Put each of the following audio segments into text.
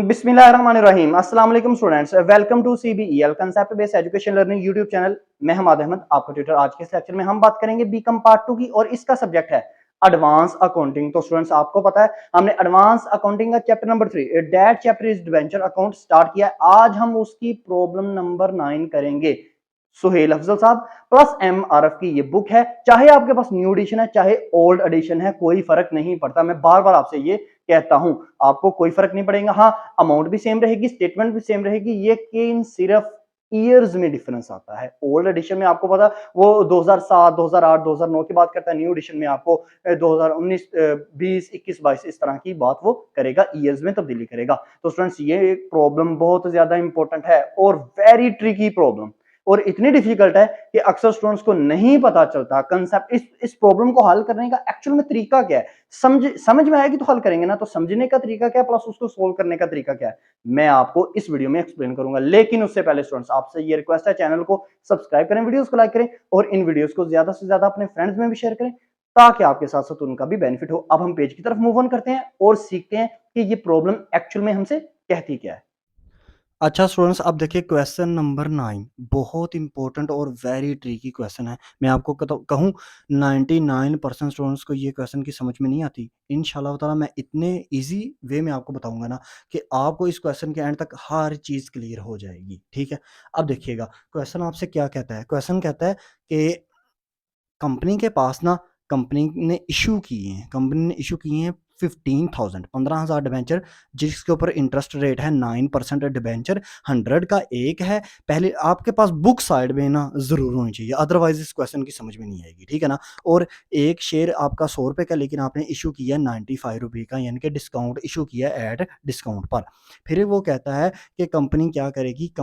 बिस्मिल्लाहिर्रहमानिर्रहीम। अस्सलाम वालेकुम students, welcome to CBEL concept based education learning YouTube channel. मैं हमाद अहमद, आपका ट्यूटर। आज के इस लेक्चर में हम बात करेंगे बीकॉम पार्ट 2 की और इसका सब्जेक्ट है एडवांस अकाउंटिंग। तो स्टूडेंट्स, आपको पता है हमने एडवांस अकाउंटिंग का chapter number 3 that chapter is debenture account start किया है। आज हम उसकी प्रॉब्लम नंबर 9 करेंगे। सुहेल अफजल साहब प्लस एमआरएफ की ये बुक है। चाहे आपके पास न्यू एडिशन है चाहे ओल्ड एडिशन है, कोई फर्क नहीं पड़ता। मैं बार बार आपसे ये कहता हूं, आपको कोई फर्क नहीं पड़ेगा। हाँ, अमाउंट भी सेम रहेगी, स्टेटमेंट भी सेम रहेगी, ये केन सिर्फ ईयर्स में डिफरेंस आता है। ओल्ड एडिशन में आपको पता वो 2007, 2008, 2009 की बात करता है। न्यू एडिशन में आपको 2019, 20, 21, 22 इस तरह की बात वो करेगा, ईयर्स में तब्दीली करेगा। तो स्टूडेंट्स, ये प्रॉब्लम बहुत ज्यादा इंपॉर्टेंट है और वेरी ट्रिकी प्रॉब्लम, और इतनी डिफिकल्ट है कि अक्सर स्टूडेंट्स को नहीं पता चलता कंसेप्ट। इस प्रॉब्लम को हल करने का एक्चुअल में तरीका क्या है। समझ में आएगी तो हल करेंगे ना, तो समझने का तरीका क्या है प्लस उसको सोल्व करने का तरीका क्या है, मैं आपको इस वीडियो में एक्सप्लेन करूंगा। लेकिन उससे पहले स्टूडेंट्स, आपसे ये रिक्वेस्ट है, चैनल को सब्सक्राइब करें, वीडियोस को लाइक करें और इन वीडियोस को ज्यादा से ज्यादा अपने फ्रेंड्स में भी शेयर करें ताकि आपके साथ साथ उनका भी बेनिफिट हो। अब हम पेज की तरफ मूव ऑन करते हैं और सीखते हैं कि ये प्रॉब्लम एक्चुअल में हमसे कहती क्या है। अच्छा स्टूडेंट्स, अब देखिए क्वेश्चन नंबर 9 बहुत इंपॉर्टेंट और वेरी ट्रिकी क्वेश्चन है। मैं आपको कहूँ 99% स्टूडेंट्स को ये क्वेश्चन की समझ में नहीं आती। इंशाल्लाह ताला मैं इतने इजी वे में आपको बताऊंगा ना कि आपको इस क्वेश्चन के एंड तक हर चीज़ क्लियर हो जाएगी। ठीक है, अब देखिएगा क्वेश्चन आपसे क्या कहता है। क्वेश्चन कहता है कि कंपनी के पास ना कंपनी ने इशू किए हैं 15,000 डिबेंचर, जिसके ऊपर इंटरेस्ट रेट है 9% डिबेंचर 100 का एक है। पहले आपके पास बुक साइड में ना ज़रूर होनी चाहिए, अदरवाइज इस क्वेश्चन की समझ में नहीं आएगी। ठीक है ना। और एक शेयर आपका 100 रुपये का, लेकिन आपने इशू किया 95 रुपये का, यानी कि डिस्काउंट इशू किया एट डिस्काउंट पर। फिर वो कहता है कि कंपनी क्या करेगी।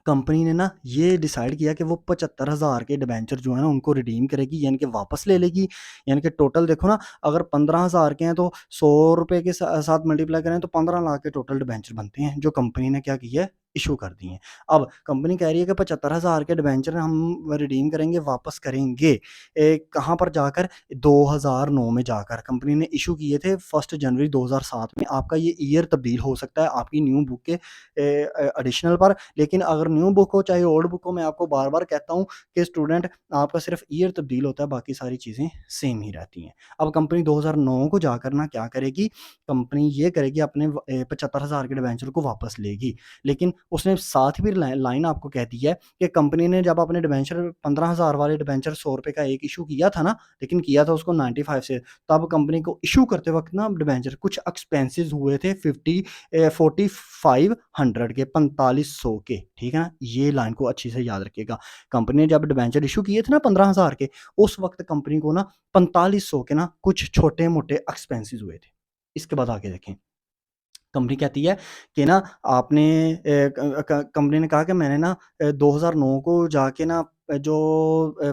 कंपनी ने ना ये डिसाइड किया कि वो 75,000 के डिबेंचर जो है ना उनको रिडीम करेगी, यानी कि वापस ले लेगी। यानी कि टोटल देखो ना, अगर 15,000 के हैं तो 100 रुपये के साथ मल्टीप्लाई करें तो 15 लाख के टोटल डिबेंचर बनते हैं जो कंपनी ने क्या किया है, इशू कर दिए हैं। अब कंपनी कह रही है कि 75,000 के डिबेंचर हम रिडीम करेंगे, वापस करेंगे कहाँ पर जाकर, 2009 में जाकर। कंपनी ने इशू किए थे 1 जनवरी 2007 में। आपका ये ईयर तब्दील हो सकता है आपकी न्यू बुक के एडिशनल पर, लेकिन अगर न्यू बुक हो चाहे ओल्ड बुक हो, मैं आपको बार बार कहता हूँ कि स्टूडेंट आपका सिर्फ ईयर तब्दील होता है, बाकी सारी चीज़ें सेम ही रहती हैं। अब कंपनी 2009 को जाकर ना क्या करेगी, कंपनी ये करेगी अपने 75,000 के डिबेंचर को वापस लेगी। लेकिन उसने साथ भी लाइन आपको कहती है कि कंपनी ने जब अपने डिबेंचर 15,000 वाले डिबेंचर 100 रुपये का एक इशू किया था ना, लेकिन किया था उसको 95 से, तब कंपनी को इशू करते वक्त ना डिबेंचर कुछ एक्सपेंसेस हुए थे 4500 के, 4500 के। ठीक है ना, ये लाइन को अच्छी से याद रखिएगा। कंपनी ने जब डिबेंचर इशू किए थे ना 15,000 के, उस वक्त कंपनी को ना 4500 के ना कुछ छोटे मोटे एक्सपेंसेस हुए थे। इसके बाद आगे देखें, कंपनी कहती है कि ना आपने कंपनी ने कहा कि मैंने ना 2009 को जाके ना जो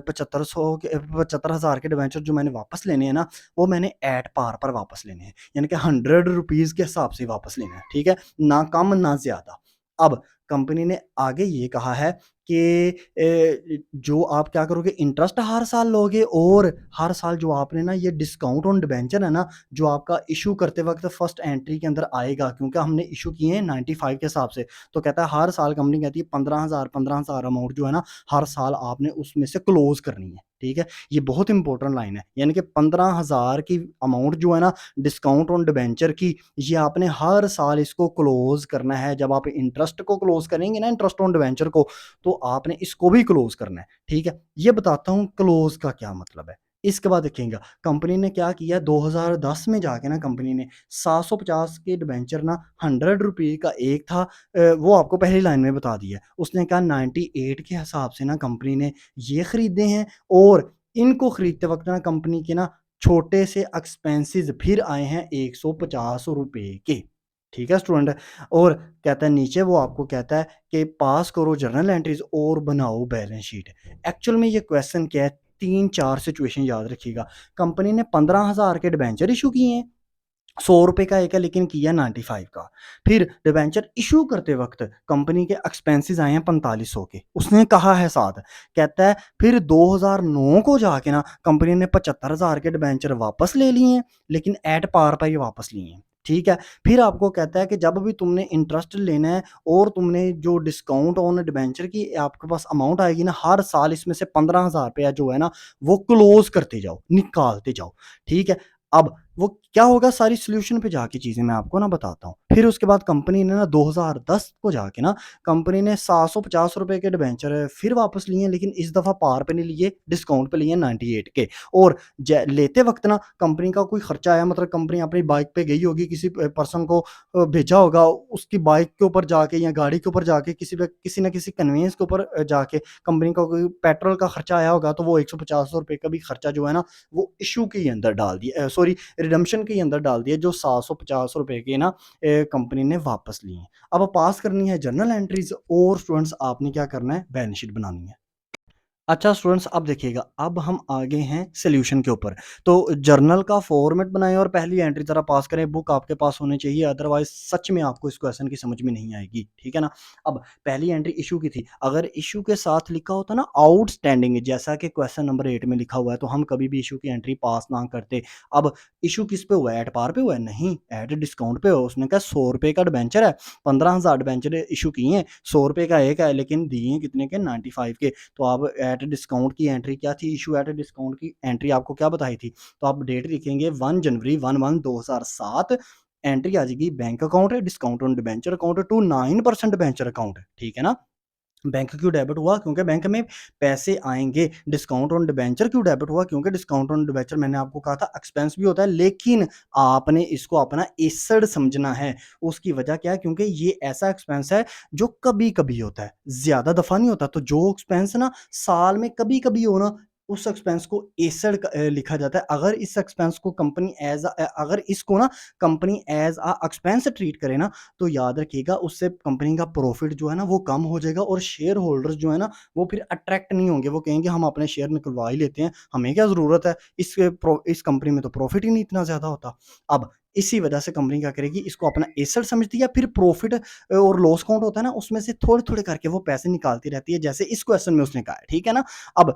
75,000 के डिबेंचर जो मैंने वापस लेने हैं ना, वो मैंने एट पार पर वापस लेने हैं, यानी कि 100 रुपीज़ के हिसाब से वापस लेना है। ठीक है, ना कम ना ज़्यादा। अब कंपनी ने आगे ये कहा है कि जो आप क्या करोगे, इंटरेस्ट हर साल लोगे, और हर साल जो आपने ना ये डिस्काउंट ऑन डिबेंचर है ना, जो आपका इशू करते वक्त फर्स्ट एंट्री के अंदर आएगा, क्योंकि हमने इशू किए हैं 95 के हिसाब से। तो कहता है हर साल कंपनी कहती है 15,000 अमाउंट जो है ना, हर साल आपने उसमें से क्लोज करनी है। ठीक है, ये बहुत इंपॉर्टेंट लाइन है, यानी कि 15,000 की अमाउंट जो है ना डिस्काउंट ऑन डिबेंचर की, ये आपने हर साल इसको क्लोज करना है। जब आप इंटरेस्ट को क्लोज करेंगे ना, इंटरेस्ट ऑन डिबेंचर को, तो आपने इसको भी क्लोज करना है। ठीक है, ये बताता हूँ क्लोज का क्या मतलब है। इसके बाद देखेंगे कंपनी ने क्या किया, 2010 में जाके ना कंपनी ने 750 के डिबेंचर ना 100 रुपये का एक था, वो आपको पहली लाइन में बता दिया। उसने कहा 98 के हिसाब से ना कंपनी ने ये खरीदे हैं, और इनको खरीदते वक्त ना कंपनी के ना छोटे से एक्सपेंसेस फिर आए हैं 150 रुपये के। ठीक है स्टूडेंट, और कहता है नीचे वो आपको कहता है कि पास करो जर्नल एंट्रीज और बनाओ बैलेंस शीट। एक्चुअल में ये क्वेश्चन क्या है, 3-4 सिचुएशन याद रखिएगा। कंपनी ने 15,000 के डिबेंचर इशू किए हैं, 100 रुपये का एक है लेकिन किया 95 का। फिर डिबेंचर इशू करते वक्त कंपनी के एक्सपेंसेस आए हैं 4500 के, उसने कहा है साथ। कहता है फिर 2009 को जाके ना कंपनी ने 75,000 के डिबेंचर वापस ले लिए हैं, लेकिन एट पार पर ही वापस लिए हैं। ठीक है? फिर आपको कहता है कि जब भी तुमने इंटरेस्ट लेना है और तुमने जो डिस्काउंट ऑन डिबेंचर की आपके पास अमाउंट आएगी ना, हर साल इसमें से 15,000 रुपया जो है ना, वो क्लोज़ करते जाओ, निकालते जाओ, ठीक है? अब वो क्या होगा, सारी सॉल्यूशन पे जाके चीज़ें मैं आपको ना बताता हूँ। फिर उसके बाद कंपनी ने ना 2010 को जाके ना कंपनी ने ₹750 के डिबेंचर फिर वापस लिए हैं, लेकिन इस दफ़ा पार पे नहीं लिए, डिस्काउंट पे लिए हैं 98 के। और लेते वक्त ना कंपनी का कोई खर्चा आया, मतलब कंपनी अपनी बाइक पे गई होगी, किसी पर्सन को भेजा होगा, उसकी बाइक के ऊपर जाके या गाड़ी के ऊपर जाके किसी ना किसी कन्वेंस के ऊपर जाके कंपनी का कोई पेट्रोल का खर्चा आया होगा, तो वो ₹150 का भी खर्चा जो है ना, वो इशू के अंदर डाल दिया, सॉरी, रिडम्पशन के अंदर डाल दिया, जो ₹750 के ना कंपनी ने वापस लिए हैं। अब पास करनी है जर्नल एंट्रीज, और स्टूडेंट्स आपने क्या करना है, बैलेंस शीट बनानी है। अच्छा स्टूडेंट्स, अब देखिएगा, अब हम आगे हैं सॉल्यूशन के ऊपर। तो जर्नल का फॉर्मेट बनाएं और पहली एंट्री ज़रा पास करें। बुक आपके पास होनी चाहिए, अदरवाइज सच में आपको इस क्वेश्चन की समझ में नहीं आएगी, ठीक है ना। अब पहली एंट्री इशू की थी, अगर इशू के साथ लिखा होता ना आउटस्टैंडिंग, जैसा कि क्वेश्चन नंबर 8 में लिखा हुआ है, तो हम कभी भी इशू की एंट्री पास ना करते। अब इशू किस पे हुआ है, एट पार पे हुआ है? नहीं, एट डिस्काउंट पे हुआ। उसने कहा ₹100 का डिबेंचर है, 15,000 डिबेंचर इशू किए हैं, ₹100 का एक है, लेकिन दिए हैं कितने के, 95 के। तो आप एट डिस्काउंट की एंट्री क्या थी, इशू एट डिस्काउंट की एंट्री आपको क्या बताई थी? तो आप डेट लिखेंगे 1 जनवरी 11/2007, एंट्री आ जाएगी बैंक अकाउंट है, discount on debenture account to 9% debenture account, ठीक है ना। बैंक क्यों डेबिट हुआ? क्योंकि बैंक में पैसे आएँगे। डिस्काउंट ऑन डिबेंचर क्यों डेबिट हुआ? क्योंकि डिस्काउंट ऑन डिबेंचर मैंने आपको कहा था एक्सपेंस भी होता है, लेकिन आपने इसको अपना एसेट समझना है। उसकी वजह क्या है? क्योंकि ये ऐसा एक्सपेंस है जो कभी-कभी होता है, ज़्यादा दफ़ा नहीं होता। तो जो एक्सपेंस ना साल में कभी-कभी हो ना, उस एक्सपेंस को एसेट लिखा जाता है। अगर इस एक्सपेंस को कंपनी अगर इसको ना कंपनी एज़ एक्सपेंस ट्रीट करे ना, तो याद रखिएगा उससे कंपनी का प्रॉफिट जो है ना वो कम हो जाएगा, और शेयर होल्डर्स जो है ना वो फिर अट्रैक्ट नहीं होंगे। वो कहेंगे हम अपने शेयर निकलवा ही लेते हैं, हमें क्या ज़रूरत है, इस कंपनी में तो प्रॉफिट ही नहीं इतना ज़्यादा होता। अब इसी वजह से कंपनी क्या करेगी, इसको अपना एसेट समझती है, फिर प्रॉफिट और लॉस अकाउंट होता है ना, उसमें से थोड़े-थोड़े करके वो पैसे निकालती रहती है, जैसे इस क्वेश्चन में उसने कहा है, ठीक है ना। अब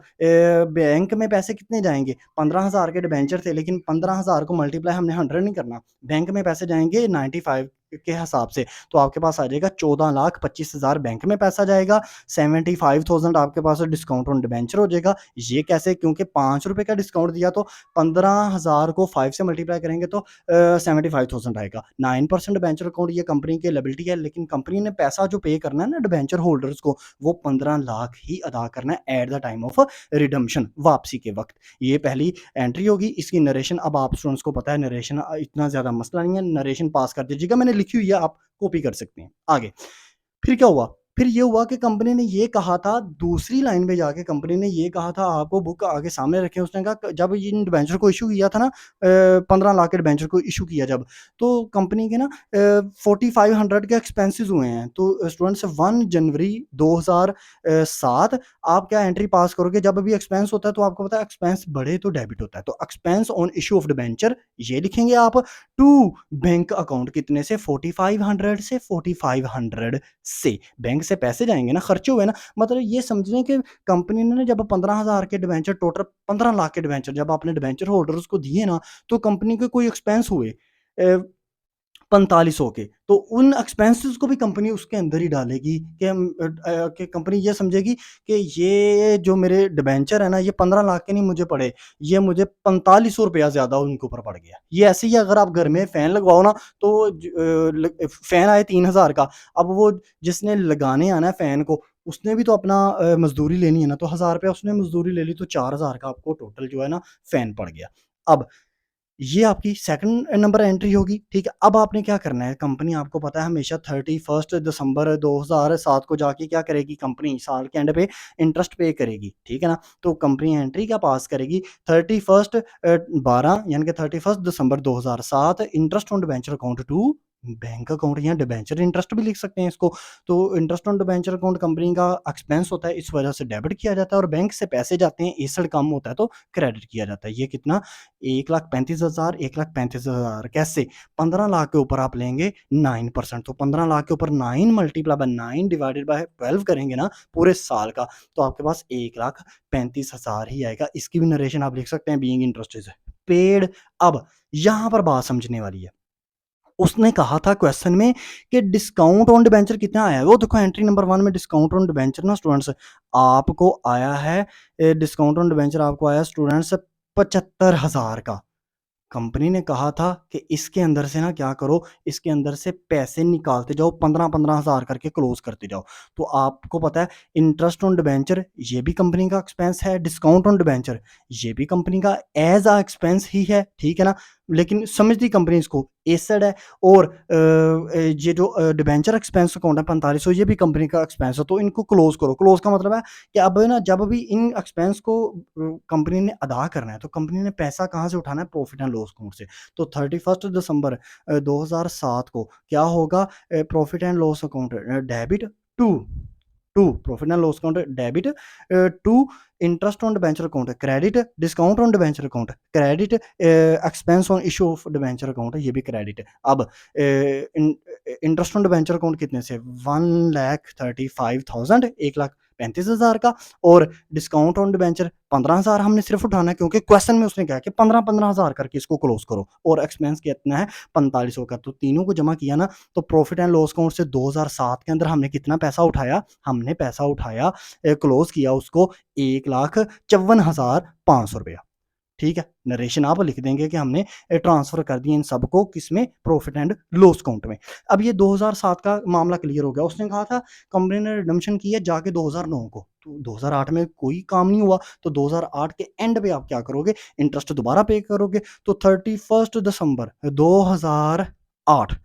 बैंक में पैसे कितने जाएँगे? 15,000 के डिबेंचर थे, लेकिन 15,000 को मल्टीप्लाई हमने 100 नहीं करना। बैंक में पैसे जाएँगे 95 के हिसाब से, तो आपके पास आ जाएगा 14,25,000 बैंक में पैसा जाएगा, 75,000 आपके पास डिस्काउंट ऑन डिबेंचर हो जाएगा। ये कैसे? क्योंकि ₹5 का डिस्काउंट दिया, तो 15,000 को 5 से मल्टीप्लाई करेंगे तो 75,000 आएगा। 9% डिबेंचर अकाउंट ये कंपनी की लायबिलिटी है, लेकिन कंपनी ने पैसा जो पे करना है ना डिबेंचर होल्डर्स को, वो 15 लाख ही अदा करना है at the time of redemption, वापसी के वक़्त। ये पहली एंट्री होगी। इसकी नरेशन, अब आप स्टूडेंट्स को पता है नरेशन इतना ज़्यादा मसला नहीं है, नरेशन पास कर दीजिएगा, मैंने लिखी हुई है, आप कॉपी कर सकते हैं। आगे, फिर क्या हुआ? फिर ये हुआ कि कंपनी ने ये कहा था, दूसरी लाइन पे जाके कंपनी ने ये कहा था, आपको बुक आगे सामने रखें, उसने कहा जब इन डिबेंचर को इश्यू किया था ना, 15 लाख के डिबेंचर को इश्यू किया जब, तो कंपनी के ना 4500 के एक्सपेंसेस हुए हैं। तो स्टूडेंट्स 1 जनवरी 2007 आप क्या एंट्री पास करोगे, जब भी एक्सपेंस होता है तो आपको पता है एक्सपेंस बढ़े तो डेबिट होता है, तो expense on issue of debenture ये लिखेंगे आप, टू बैंक अकाउंट कितने से, 4500 से, 4500 से बैंक से पैसे जाएँगे ना, खर्चे हुए ना, मतलब ये समझ लें कि कंपनी ने ना जब 15,000 के डिबेंचर, टोटल 15 लाख के डिबेंचर जब आपने डिबेंचर होल्डर्स को दिए ना, तो कंपनी के कोई एक्सपेंस हुए 4500 के, तो उन एक्सपेंसेस को भी कंपनी उसके अंदर ही डालेगी कि कि कंपनी ये समझेगी कि ये जो मेरे डिबेंचर है ना, ये 15 लाख के नहीं मुझे पड़े, ये मुझे 4500 रुपया ज़्यादा उनके ऊपर पड़ गया। ये ऐसे ही अगर आप घर में फ़ैन लगवाओ ना, तो फ़ैन आए 3000 का, अब वो जिसने लगाने आना है फ़ैन को, उसने भी तो अपना मज़दूरी लेनी है ना, तो ₹1000 उसने मज़दूरी ले ली, तो 4000 का आपको टोटल जो है ना फ़ैन पड़ गया। अब ये आपकी सेकंड नंबर एंट्री होगी, ठीक है। अब आपने क्या करना है, कंपनी आपको पता है हमेशा 31 दिसंबर 2007 को जाके क्या करेगी, कंपनी साल के एंड पे इंटरेस्ट पे करेगी, ठीक है ना। तो कंपनी एंट्री क्या पास करेगी, 31 12 यानी कि 31 दिसंबर 2007, interest on debenture account to bank account, या डिबेंचर इंटरेस्ट भी लिख सकते हैं इसको। तो interest on debenture account company का एक्सपेंस होता है, इस वजह से डेबिट किया जाता है, और बैंक से पैसे जाते हैं, एसेट कम होता है तो क्रेडिट किया जाता है। ये कितना, 1,35,000, 1,35,000 कैसे? 15 लाख के ऊपर आप लेंगे 9%, तो 15 लाख के ऊपर 9 मल्टीप्लाई बाय 9 डिवाइडेड बाय 12 करेंगे ना पूरे साल का, तो आपके पास 1,35,000 ही आएगा। इसकी भी नरेशन आप लिख सकते हैं, बीइंग इंटरेस्ट इज़ पेड। अब यहाँ पर बात समझने वाली है। उसने कहा था क्वेश्चन में कि डिस्काउंट ऑन डिबेंचर कितना आया है, वो देखो एंट्री नंबर 1 में डिस्काउंट ऑन डिबेंचर ना स्टूडेंट्स आपको आया है, डिस्काउंट ऑन डिबेंचर आपको आया स्टूडेंट्स 75,000 का। कंपनी ने कहा था कि इसके अंदर से ना क्या करो, इसके अंदर से पैसे निकालते जाओ, 15-15 हज़ार करके क्लोज़ करते जाओ। तो आपको पता है इंटरेस्ट ऑन डिबेंचर ये भी कंपनी का एक्सपेंस है, डिस्काउंट ऑन डिबेंचर ये भी कंपनी का एज़ अ एक्सपेंस ही है, ठीक है ना? लेकिन समझती कंपनी इसको एसेड है और ये जो डिबेंचर एक्सपेंस अकाउंट है 4500 ये भी कंपनी का एक्सपेंस है, तो इनको क्लोज़ करो। क्लोज़ का मतलब है कि अब ना जब भी इन एक्सपेंस को कंपनी ने अदा करना है, तो कंपनी ने पैसा कहाँ से उठाना है? प्रॉफिट एंड लॉस अकाउंट से। तो 31 दिसंबर 2007 को क्या होगा? Profit and loss account debit to profit and loss account debit to interest on debenture account credit, discount on debenture account credit, expense on issue of debenture account ये भी credit है। अब इंटरेस्ट ऑन डिबेंचर अकाउंट कितने से? 1,35,000 1,35,000 का, और discount on debenture 15,000 हमने सिर्फ उठाना है क्योंकि क्वेश्चन में उसने कहा कि 15-15 हज़ार करके इसको क्लोज करो, और एक्सपेंस कितना है 4500 का। तो तीनों को जमा किया ना, तो प्रॉफिट एंड लॉस अकाउंट से 2007 के अंदर हमने कितना पैसा उठाया? हमने पैसा उठाया, क्लोज किया उसको 1,54,500 रुपया। ठीक है, नरेशन आप लिख देंगे कि हमने ट्रांसफर कर दिए इन सबको किसमें? प्रॉफिट एंड लॉस अकाउंट में। अब ये 2007 का मामला क्लियर हो गया। उसने कहा था कंपनी ने रिडम्पशन की है जाके 2009 को, तो 2008 में कोई काम नहीं हुआ, तो 2008 के एंड पे आप क्या करोगे? इंटरेस्ट दोबारा पे करोगे। तो 31 दिसंबर 2008,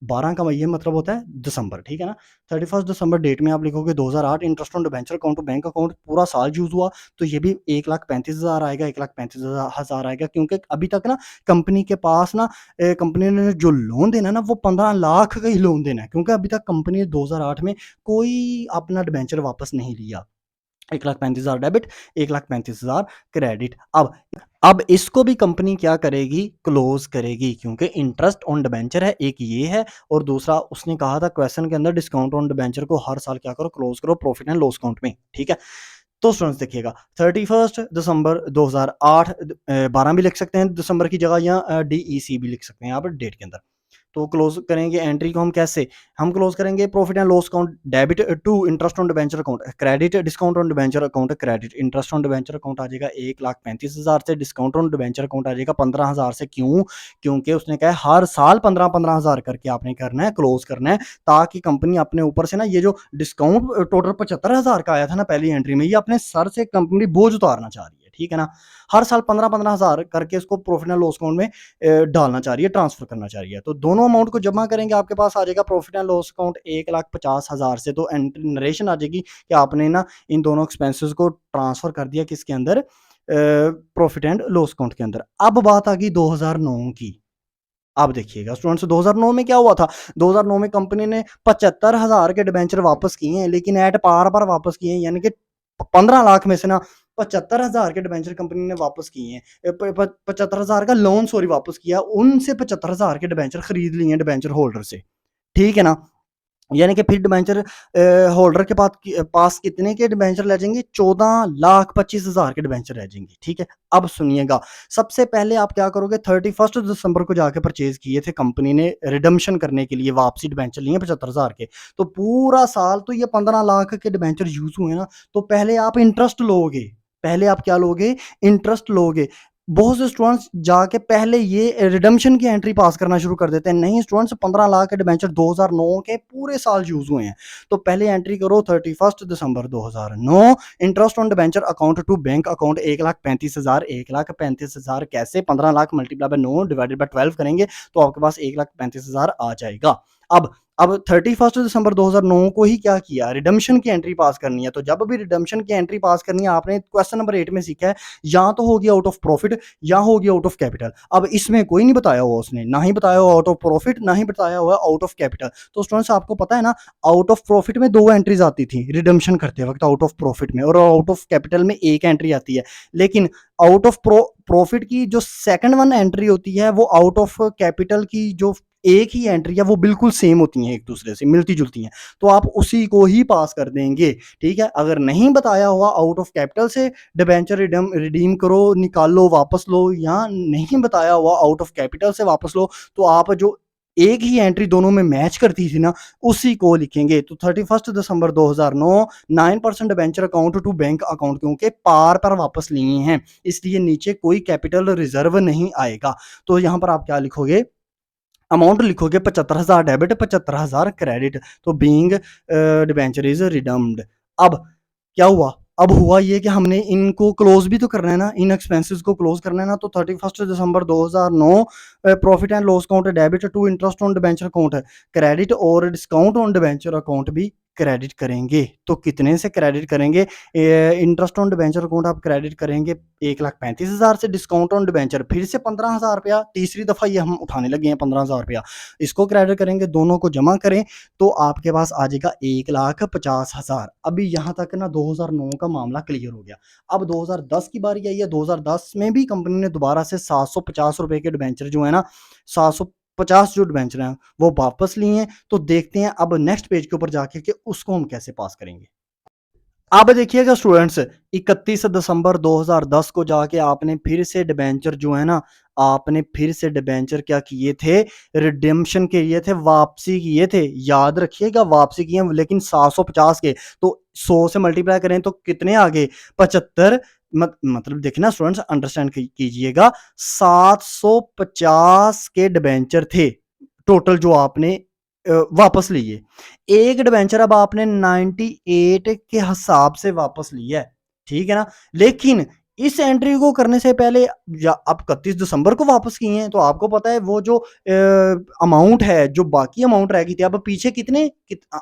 12 का ये मतलब होता है दिसंबर, ठीक है ना? 31 दिसंबर डेट में आप लिखोगे 2008 interest on debenture account bank account पूरा साल यूज़ हुआ, तो ये भी 1,35,000 आएगा, 1,35,000 आएगा, क्योंकि अभी तक ना कंपनी के पास ना कंपनी ने जो लोन देना है ना वो 15 लाख का ही लोन देना है, क्योंकि अभी तक कंपनी ने 2008 में कोई अपना डिबेंचर वापस नहीं लिया। 1,35,000 डेबिट, 1,35,000 क्रेडिट। अब इसको भी कंपनी क्या करेगी? क्लोज करेगी, क्योंकि इंटरेस्ट ऑन डिबेंचर है, एक ये है, और दूसरा उसने कहा था क्वेश्चन के अंदर डिस्काउंट ऑन डिबेंचर को हर साल क्या करो? क्लोज करो प्रॉफिट एंड लॉस अकाउंट में, ठीक है? तो स्टूडेंट्स देखिएगा 31 दिसंबर 2008, 12 भी लिख सकते हैं दिसंबर की जगह, या DEC भी लिख सकते हैं यहाँ पर डेट के अंदर। तो क्लोज करेंगे एंट्री को हम कैसे? हम क्लोज करेंगे profit and loss account debit to interest on debenture account credit, discount on debenture account credit. Interest on debenture account आ जाएगा 1,35,000 से, डिस्काउंट ऑन डिबेंचर अकाउंट आ जाएगा 15,000 से। क्यों? क्योंकि उसने कहा हर साल 15-15 हज़ार करके आपने करना है, क्लोज करना है, ताकि कंपनी अपने ऊपर से ना ये जो डिस्काउंट टोटल 75,000 का आया था ना पहली एंट्री में, ये अपने सर से कंपनी बोझ उतारना चाह रही है, ठीक है ना? हर साल 15-15 हज़ार करके इसको प्रॉफिट एंड लॉस अकाउंट में डालना चाह रही है, ट्रांसफर करना चाह रही है। तो दोनों अमाउंट को जमा करेंगे, आपके पास आ जाएगा प्रॉफिट एंड लॉस अकाउंट 1,50,000 से। तो नरेशन आ जाएगी कि आपने ना इन दोनों एक्सपेंसेस को ट्रांसफर कर दिया किसके अंदर? प्रॉफिट एंड लॉस अकाउंट के अंदर। अब बात आ गई 2009 की। अब देखिएगा स्टूडेंट्स 2009 में क्या हुआ था? 2009 में कंपनी ने 75,000 के डिबेंचर वापस किए हैं, लेकिन एट पार पर वापस किए हैं, यानी कि 15 लाख में से ना 75,000 के डिबेंचर कंपनी ने वापस किए हैं। 75,000 का लोन सॉरी वापस किया, उनसे 75,000 के डिबेंचर खरीद लिए हैं डिबेंचर होल्डर से, ठीक है ना? यानी कि फिर डिबेंचर होल्डर के पास कितने के डिबेंचर रह जाएंगे? 14,25,000 के डिबेंचर रह जाएंगे, ठीक है? अब सुनिएगा, सबसे पहले आप क्या करोगे? 31 दिसंबर को जाके परचेज किए थे कंपनी ने रिडम्पशन करने के लिए, वापसी डिबेंचर लिए 75,000 के, तो पूरा साल तो ये 15 लाख के डिबेंचर यूज हुए ना, तो पहले आप इंटरेस्ट लोगे। पहले आप क्या लोगे? इंटरेस्ट लोगे। बहुत से स्टूडेंट्स जाके पहले ये रिडम्पशन की एंट्री पास करना शुरू कर देते हैं। नहीं स्टूडेंट्स, 15 लाख के डिबेंचर 2009 के पूरे साल यूज हुए हैं, तो पहले एंट्री करो 31 दिसंबर 2009, interest on debenture account to bank account 1,35,000। 1,35,000 कैसे? 15 lakh multiply by 9 divided by 12 करेंगे तो आपके पास 1,35,000 आ जाएगा। अब 31 दिसंबर 2009 को ही क्या किया? रिडम्पशन की एंट्री पास करनी है। तो जब भी रिडम्पशन की एंट्री पास करनी है, आपने क्वेश्चन नंबर 8 में सीखा है, या तो होगी आउट ऑफ प्रॉफिट या होगी आउट ऑफ कैपिटल। अब इसमें कोई नहीं बताया हुआ उसने, ना ही बताया हुआ आउट ऑफ प्रॉफिट, ना ही बताया हुआ आउट ऑफ कैपिटल। तो स्टूडेंट्स आपको पता है ना, आउट ऑफ प्रॉफिट में 2 एंट्रीज आती थी रिडम्पशन करते वक्त आउट ऑफ प्रॉफिट में, और आउट ऑफ कैपिटल में 1 एंट्री आती है। लेकिन आउट ऑफ प्रॉफिट की जो सेकंड वन एंट्री होती है, वो आउट ऑफ कैपिटल की जो एक ही एंट्री है, वो बिल्कुल सेम होती हैं, एक दूसरे से मिलती जुलती हैं, तो आप उसी को ही पास कर देंगे, ठीक है? अगर नहीं बताया हुआ आउट ऑफ कैपिटल से डिबेंचर रिडीम करो, निकालो, वापस लो, या नहीं बताया हुआ आउट ऑफ कैपिटल से वापस लो, तो आप जो एक ही एंट्री दोनों में मैच करती थी ना, उसी को लिखेंगे। तो 31 दिसंबर 2009 9% debenture account to bank account, क्योंकि पार पर वापस लिए हैं, इसलिए नीचे कोई कैपिटल रिजर्व नहीं आएगा। तो यहाँ पर आप क्या लिखोगे, अमाउंट लिखोगे 75,000 डेबिट, 75,000 क्रेडिट। तो बीइंग डिबेंचर इज रिडम्ड। अब क्या हुआ, अब हुआ ये कि हमने इनको क्लोज भी तो करना है ना, इन एक्सपेंसेस को क्लोज करना है ना। तो 31 दिसंबर 2009 profit and loss account debit to interest on debenture account credit और डिस्काउंट ऑन डिबेंचर अकाउंट भी क्रेडिट करेंगे। तो कितने से क्रेडिट करेंगे, इंटरेस्ट ऑन डिबेंचर अकाउंट आप क्रेडिट करेंगे 1,35,000 से, डिस्काउंट ऑन डिबेंचर फिर से 15,000 रुपया, तीसरी दफा ये हम उठाने लगे हैं 15,000 रुपया, इसको क्रेडिट करेंगे, दोनों को जमा करें तो आपके पास आ जाएगा 1,50,000। अभी यहाँ तक ना 2009 का मामला क्लियर हो गया। अब 2010 की बारी आई है। 2010 में भी कंपनी ने दोबारा से 750 रुपए के डिबेंचर जो है ना, 750 जो डिबेंचर हैं वो वापस लिए हैं। तो देखते हैं अब नेक्स्ट पेज के ऊपर जाके कि उसको हम कैसे पास करेंगे। अब देखिएगा स्टूडेंट्स, 31 दिसंबर 2010 को जाके आपने फिर से डिबेंचर जो है ना, आपने फिर से डिबेंचर क्या किए थे, रिडेम्पशन के लिए थे, वापसी किए थे। याद रखिएगा वापसी किए, लेकिन 750 के। तो 100 से मल्टीप्लाई करें तो कितने आ गए, 75। मतलब देखिए ना स्टूडेंट्स, अंडरस्टैंड कीजिएगा, 750 के डिबेंचर थे टोटल जो आपने वापस लिए। एक डिबेंचर अब आपने 98 के हिसाब से वापस लिया है, ठीक है ना। लेकिन इस एंट्री को करने से पहले आप 31 दिसंबर को वापस किए हैं, तो आपको पता है वो जो अमाउंट है, जो बाकी अमाउंट रह गई थी, अब पीछे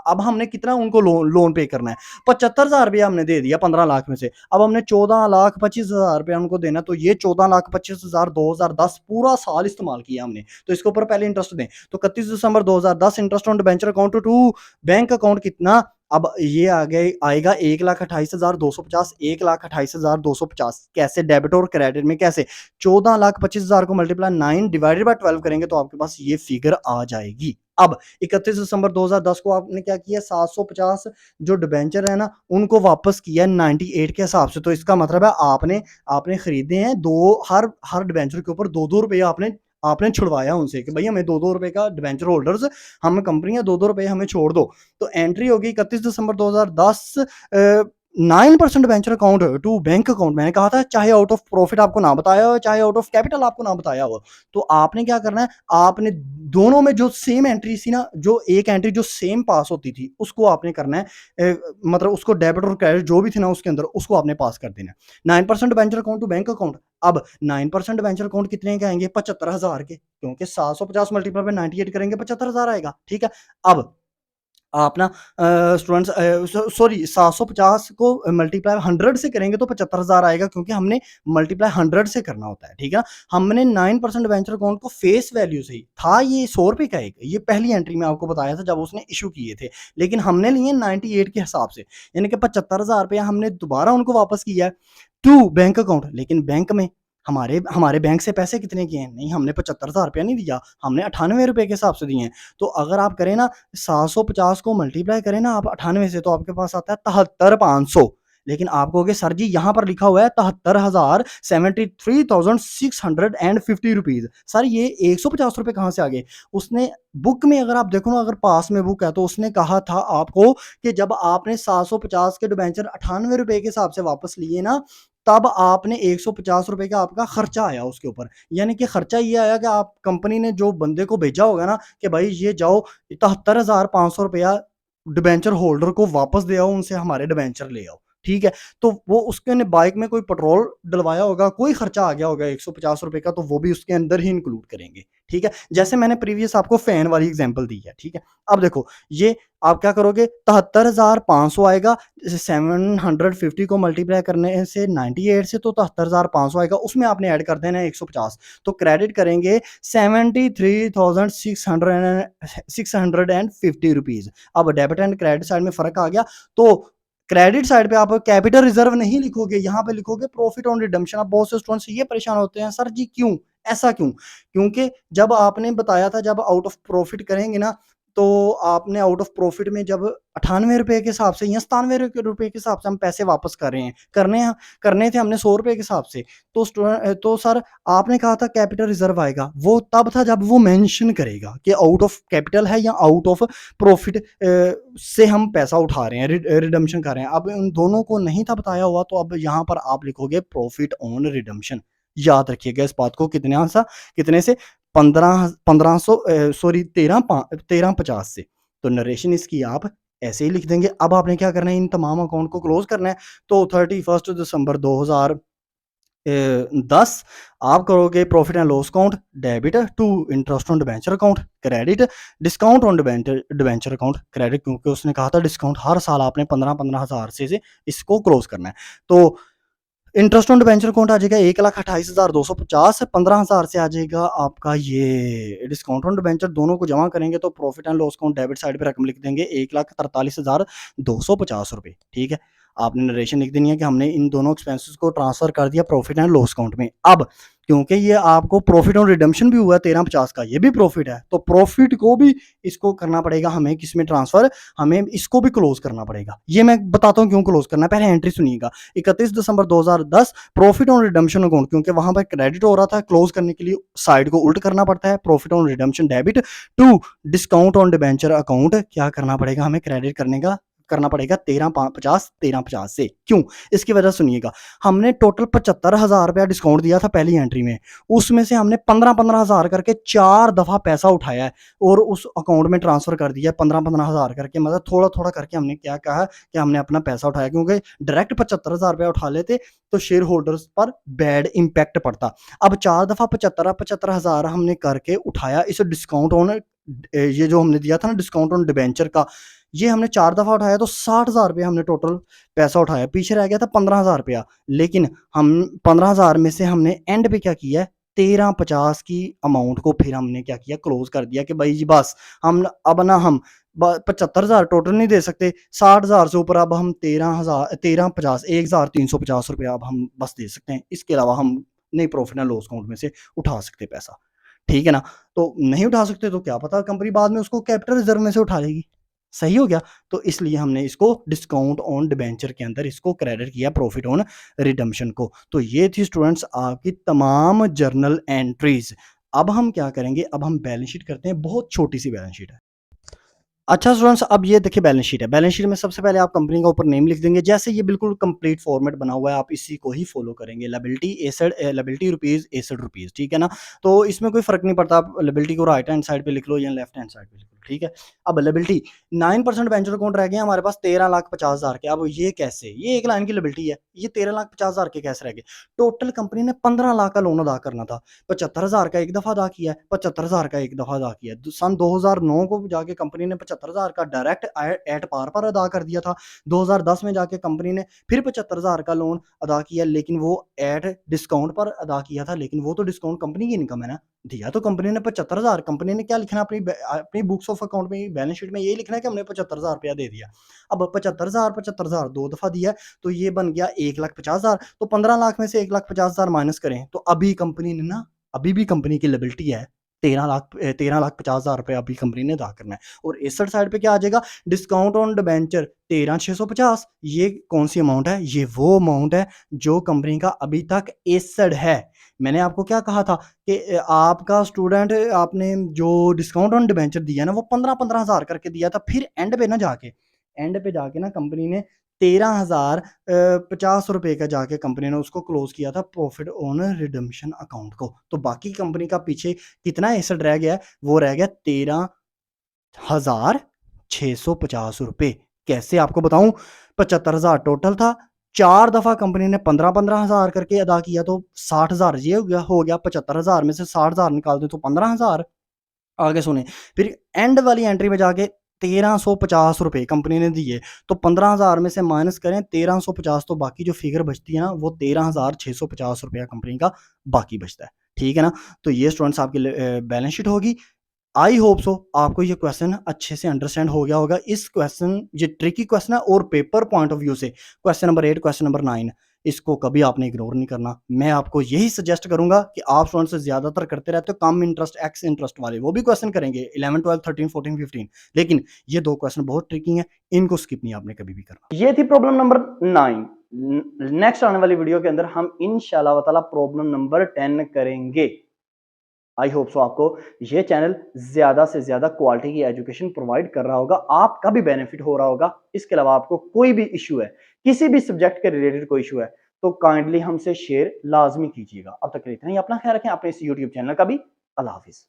अब हमने कितना उनको लोन पे करना है, 75,000 रुपया हमने दे दिया 15 लाख में से। अब हमने 14,25,000 रुपया उनको देना। तो ये 14,25,000 2010 पूरा साल इस्तेमाल किया हमने, तो इसके ऊपर पहले इंटरेस्ट दें। तो 31 दिसंबर 2010 interest on debenture account to bank account कितना, अब ये आ गए आएगा 1,28,250, 1,28,250। कैसे, डेबिट और क्रेडिट में कैसे, 14,25,000 को मल्टीप्लाई 9 डिवाइडेड बाय 12 करेंगे तो आपके पास ये फिगर आ जाएगी। अब 31 दिसंबर 2010 को आपने क्या किया, 750 जो डिबेंचर है ना, उनको वापस किया 98 के हिसाब से। तो इसका मतलब है आपने आपने खरीदे हैं दो, हर डिबेंचर के ऊपर 2-2 रुपए आपने आपने छुड़वाया उनसे कि भाई हमें 2-2 रुपए का डिबेंचर होल्डर्स, हम कंपनी है, 2-2 रुपए हमें छोड़ दो। तो एंट्री होगी 31 दिसंबर 2010, 9% venture account to bank account. मैंने कहा था चाहे आउट ऑफ प्रॉफिट आपको ना बताया हो, चाहे आउट ऑफ कैपिटल आपको ना बताया हो, तो आपने क्या करना है, आपने दोनों में जो सेम एंट्री थी ना, जो एक एंट्री जो सेम पास होती थी उसको आपने करना है, मतलब उसको डेबिट और क्रेडिट जो भी थे ना उसके अंदर, उसको आपने पास कर देना है। 9% venture account to bank account. अब 9% वेंचर अकाउंट कितने के आएंगे, 75,000 के, क्योंकि 750 मल्टीप्लाई पे 98 करेंगे 75,000 आएगा, ठीक है। अब आप ना स्टूडेंट्स सॉरी 750 को मल्टीप्लाई 100 से करेंगे तो 75,000 आएगा, क्योंकि हमने मल्टीप्लाई 100 से करना होता है, ठीक है। हमने 9% वेंचर अकाउंट को फेस वैल्यू से ही था, ये 100 रुपए का एक, ये पहली एंट्री में आपको बताया था जब उसने इशू किए थे, लेकिन हमने लिए 98 के हिसाब से, यानी कि 75,000 रुपया हमने दोबारा उनको वापस किया है टू बैंक अकाउंट। लेकिन बैंक में हमारे हमारे बैंक से पैसे कितने किए हैं, नहीं हमने 75,000 रुपया नहीं दिया, हमने 98 रुपए के हिसाब से दिए हैं। तो अगर आप करें ना 750 को मल्टीप्लाई करें ना आप 98 से, तो आपके पास आता है 73,500। लेकिन आप कहोगे सर जी यहाँ पर लिखा हुआ है 73,000 73,650 रुपीज, सर ये 150 रुपए कहाँ से आ गए। उसने बुक में अगर आप देखो ना, अगर पास में बुक है, तो उसने कहा था आपको कि जब आपने 750 के डिबेंचर 98 रुपए के हिसाब से वापस लिए ना, तब आपने 150 रुपए का आपका खर्चा आया उसके ऊपर। यानी कि खर्चा ये आया कि आप कंपनी ने जो बंदे को भेजा होगा ना कि भाई ये जाओ 73,500 रुपया डिबेंचर होल्डर को वापस दे आओ, उनसे हमारे डिबेंचर ले आओ, ठीक है। तो वो उसके ने बाइक में कोई पेट्रोल डलवाया होगा, कोई खर्चा आ गया होगा 150 रुपए का, तो वो भी उसके अंदर ही इंक्लूड करेंगे, ठीक है। जैसे मैंने प्रीवियस आपको फैन वाली एग्जांपल दी है, ठीक है। अब देखो ये आप क्या करोगे, 73,500 आएगा, जैसे 750 को मल्टीप्लाई करने से 98 से, तो 73,500 आएगा, उसमें आपने ऐड कर देना है 150। तो क्रेडिट करेंगे 73,650 रुपीज। अब डेबिट एंड क्रेडिट साइड में फर्क आ गया। तो क्रेडिट साइड पे आप कैपिटल रिजर्व नहीं लिखोगे, यहाँ पे लिखोगे प्रॉफिट ऑन रिडम्पशन। अब बहुत से स्टूडेंट्स ये परेशान होते हैं, सर जी क्यों, ऐसा क्यों, क्योंकि जब आपने बताया था जब आउट ऑफ प्रॉफिट करेंगे ना, तो आपने आउट ऑफ प्रॉफिट में जब 98 रुपए के हिसाब से या 97 रुपए के हिसाब से हम पैसे वापस कर रहे हैं, करने थे हमने 100 रुपए के हिसाब से, तो सर आपने कहा था कैपिटल रिजर्व आएगा, वो तब था जब वो मेंशन करेगा कि आउट ऑफ कैपिटल है या आउट ऑफ प्रॉफिट से हम पैसा उठा रहे हैं, रिडम्पशन कर रहे हैं। अब उन दोनों को नहीं था बताया हुआ, तो अब यहाँ पर आप लिखोगे प्रॉफिट ऑन रिडम्पशन। याद रखिएगा इस बात को, कितने से 1500 सॉरी 1350 से। तो नरेशन इसकी आप ऐसे ही लिख देंगे। अब आपने क्या करना है, इन तमाम अकाउंट को क्लोज करना है। तो 31 दिसंबर 2010 आप करोगे profit and loss account debit to interest on debenture account credit, discount on debenture account credit, क्योंकि उसने कहा था डिस्काउंट हर साल आपने 15-15 हज़ार से इसको क्लोज करना है। तो इंटरेस्ट ऑन डिबेंचर अकाउंट आ जाएगा 1,28,250, 15,000 से आ जाएगा आपका ये डिस्काउंट ऑन डिबेंचर। दोनों को जमा करेंगे तो profit and loss account debit side पे रकम लिख देंगे 1,43,250 रुपए। ठीक है, आपने नरेशन लिख देनी है कि हमने इन दोनों एक्सपेंसेस को ट्रांसफर कर दिया प्रॉफिट एंड लॉस अकाउंट में। अब क्योंकि ये आपको प्रॉफिट ऑन रिडम्पशन भी हुआ 1350 का, ये भी प्रॉफिट है, तो प्रॉफिट को भी इसको करना पड़ेगा हमें किस में ट्रांसफर, हमें इसको भी क्लोज करना पड़ेगा। ये मैं बताता हूँ क्यों क्लोज करना है, पहले एंट्री सुनिएगा। 31 दिसंबर 2010 प्रॉफिट ऑन रिडम्पशन अकाउंट, क्योंकि वहां पर क्रेडिट हो रहा था, क्लोज करने के लिए साइड को उल्ट करना पड़ता है, profit on redemption debit to discount on debenture account क्या करना पड़ेगा, हमें क्रेडिट करना पड़ेगा 1350 से। क्यों, इसकी वजह सुनिएगा। हमने टोटल 75,000 रुपया डिस्काउंट दिया था पहली एंट्री में, उसमें से हमने 15-15 हज़ार करके 4 दफा पैसा उठाया है और उस अकाउंट में ट्रांसफर कर दिया 15-15 हज़ार करके, मतलब थोड़ा थोड़ा करके हमने क्या कहा कि हमने अपना पैसा उठाया, क्योंकि डायरेक्ट 75,000 रुपया उठा लेते तो शेयर होल्डर्स पर बैड इंपैक्ट पड़ता। अब 4 दफा 75 हज़ार हमने करके उठाया इस डिस्काउंट ऑन, ये जो हमने दिया था ना डिस्काउंट ऑन डिबेंचर का, ये हमने 4 दफा उठाया तो 60,000 रुपया हमने टोटल पैसा उठाया, पीछे रह गया था 15,000 रुपया। लेकिन हम 15,000 में से हमने एंड पे क्या किया है, 1350 की अमाउंट को फिर हमने क्या किया, क्लोज कर दिया कि भाई जी बस हम अब ना हम 75,000 टोटल नहीं दे सकते, 60,000 से ऊपर अब हम 1350 1,350 रुपया अब हम बस दे सकते हैं, इसके अलावा हम नहीं प्रॉफिट एंड लॉस अकाउंट में से उठा सकते पैसा। ठीक है ना, तो नहीं उठा सकते तो क्या पता कंपनी बाद में उसको कैपिटल रिजर्व में से उठा लेगी। सही हो गया, तो इसलिए हमने इसको डिस्काउंट ऑन डिबेंचर के अंदर इसको क्रेडिट किया प्रॉफिट ऑन रिडम्पशन को। तो ये थी स्टूडेंट्स आपकी तमाम जर्नल एंट्रीज। अब हम क्या करेंगे, अब हम बैलेंस शीट करते हैं, बहुत छोटी सी बैलेंस शीट है। अच्छा स्टूडेंट्स, अब ये देखिए बैलेंस शीट है। बैलेंस शीट में सबसे पहले आप कंपनी का ऊपर नेम लिख देंगे, जैसे ये बिल्कुल कंप्लीट फॉर्मेट बना हुआ है आप इसी को ही फॉलो करेंगे। Liability asset, liability rupees asset rupees, ठीक है ना। तो इसमें कोई फर्क नहीं पड़ता, आप लायबिलिटी को राइट हैंड साइड पे लिख लो या लेफ्ट हैंड साइड पे लिख लो, ठीक है। अब लायबिलिटी 9% वेंचर अकाउंट रह गए हमारे पास 13,50,000 के। अब ये कैसे, ये एक लाइन की लायबिलिटी है, ये 13,50,000 के कैसे रह गए। टोटल कंपनी ने 15 लाख का लोन अदा करना था, 75,000 का एक दफा अदा किया है, 75,000 का एक दफा अदा किया है। सन 2009 को जाके कंपनी ने 75,000 का डायरेक्ट एट पार पर अदा कर दिया था। 2010 में जाके कंपनी ने फिर 75,000 का लोन अदा किया, लेकिन वो एट डिस्काउंट पर अदा किया था, लेकिन वो तो डिस्काउंट कंपनी की इनकम है ना, दिया तो कंपनी ने 75,000। कंपनी ने क्या लिखना अपनी बुक्स ऑफ अकाउंट में, बैलेंस शीट में ये लिखना है कि हमने 75,000 रुपया दे दिया। अब 75,000 दो दफा दिया है, तो ये बन गया 1,50,000। तो 15 लाख में से 1,50,000 माइनस करें तो अभी कंपनी ने ना, अभी भी कंपनी की लायबिलिटी है 13,50,000 रुपये अभी कंपनी ने अदा करना है। और एसेट साइड पे क्या आ जाएगा, डिस्काउंट ऑन डिबेंचर 13,650। ये कौन सी अमाउंट है, ये वो अमाउंट है जो कंपनी का अभी तक एसेट है। मैंने आपको क्या कहा था कि आपका स्टूडेंट, आपने जो डिस्काउंट ऑन डिबेंचर दिया ना वो 15-15 हज़ार करके दिया था, फिर एंड पे जाके ना कंपनी ने 13,050 रुपए का जाके कंपनी ने उसको क्लोज किया था प्रॉफिट ऑन रिडम्पशन अकाउंट को। तो बाकी कंपनी का पीछे कितना एसेट रह गया है, वो रह गया 13,650 रुपए। कैसे आपको बताऊं, 75,000 टोटल था, 4 दफा कंपनी ने 15-15 हज़ार करके अदा किया, तो 60,000 ये हो गया 75,000 में से 60,000 निकाल दे तो 15,000। आगे सुने, फिर एंड वाली एंट्री में जाके 1350 रुपए कंपनी ने दिए, तो 15,000 में से माइनस करें 1350, तो बाकी जो फिगर बचती है ना वो 13,650 रुपया कंपनी का बाकी बचता है। ठीक है ना, तो ये स्टूडेंट्स आपकी बैलेंस शीट होगी। आई होप सो आपको ये क्वेश्चन अच्छे से अंडरस्टैंड हो गया होगा। इस क्वेश्चन, ये ट्रिकी क्वेश्चन है और पेपर पॉइंट ऑफ व्यू से क्वेश्चन नंबर 8, क्वेश्चन नंबर 9 इसको कभी आपने इग्नोर नहीं करना। मैं आपको यही सजेस्ट करूँगा कि आप स्टूडेंट्स ज़्यादातर करते रहते हो कम इंटरेस्ट, एक्स इंटरेस्ट वाले, वो भी क्वेश्चन करेंगे 11, 12, 13, 14, 15, लेकिन ये 2 क्वेश्चन बहुत ट्रिकी हैं, इनको स्किप नहीं आपने कभी भी करना। ये थी प्रॉब्लम नंबर 9। नेक्स्ट आने वाली वीडियो के अंदर हम इंशाल्लाह ताला प्रॉब्लम नंबर 10 करेंगे। आई होप सो आपको ये चैनल ज्यादा से ज्यादा क्वालिटी की एजुकेशन प्रोवाइड कर रहा होगा, आपका भी बेनिफिट हो रहा होगा। इसके अलावा आपको कोई भी इशू है, किसी भी सब्जेक्ट के रिलेटेड कोई इशू है, तो काइंडली हमसे शेयर लाजमी कीजिएगा। अब तक के लिए इतना ही, अपना ख्याल रखें, अपने इस यूट्यूब चैनल का भी। अल्लाह हाफिज।